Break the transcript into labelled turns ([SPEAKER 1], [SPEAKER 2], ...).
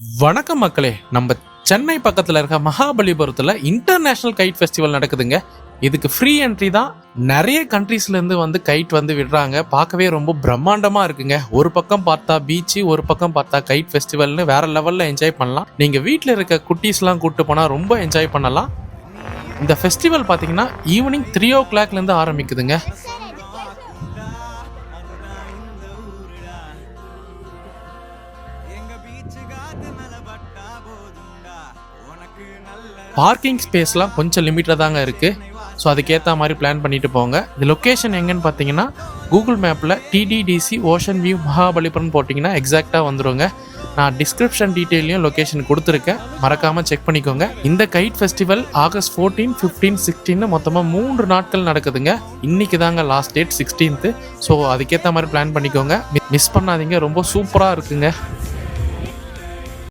[SPEAKER 1] வணக்கம் மக்களே. நம்ம சென்னை பக்கத்தில் இருக்க மகாபலிபுரத்தில் இன்டர்நேஷ்னல் கைட் ஃபெஸ்டிவல் நடக்குதுங்க. இதுக்கு ஃப்ரீ என்ட்ரி தான். நிறைய கண்ட்ரீஸ்லேருந்து வந்து கைட் வந்து விடுறாங்க. பார்க்கவே ரொம்ப பிரம்மாண்டமாக இருக்குங்க. ஒரு பக்கம் பார்த்தா பீச்சு, ஒரு பக்கம் பார்த்தா கைட் ஃபெஸ்டிவல்னு வேற லெவலில் என்ஜாய் பண்ணலாம். நீங்கள் வீட்டில் இருக்க குட்டீஸ்லாம் கூப்பிட்டு போனால் ரொம்ப என்ஜாய் பண்ணலாம். இந்த ஃபெஸ்டிவல் பார்த்தீங்கன்னா ஈவினிங் 3 o'clockலேருந்து ஆரம்பிக்குதுங்க. பார்க்கிங் ஸ்பேஸ்லாம் கொஞ்சம் லிமிட்டாக தாங்க இருக்குது. ஸோ அதுக்கேற்ற மாதிரி பிளான் பண்ணிட்டு போங்க. இந்த லொக்கேஷன் எங்கன்னு பார்த்தீங்கன்னா கூகுள் மேப்பில் TDDC ஓஷன் வியூ மகாபலிபுரம் போட்டிங்கன்னா எக்ஸாக்டாக வந்துடுங்க. நான் டிஸ்கிரிப்ஷன் டீட்டெயிலையும் லொக்கேஷன் கொடுத்துருக்கேன், மறக்காமல் செக் பண்ணிக்கோங்க. இந்த கைட் ஃபெஸ்டிவல் August 14, 15, 16 மொத்தமாக 3 நாட்கள் நடக்குதுங்க. இன்றைக்கி தாங்க லாஸ்ட் டேட் 16th. ஸோ அதுக்கேற்ற மாதிரி பிளான் பண்ணிக்கோங்க, மிஸ் பண்ணாதீங்க. ரொம்ப சூப்பராக இருக்குங்க.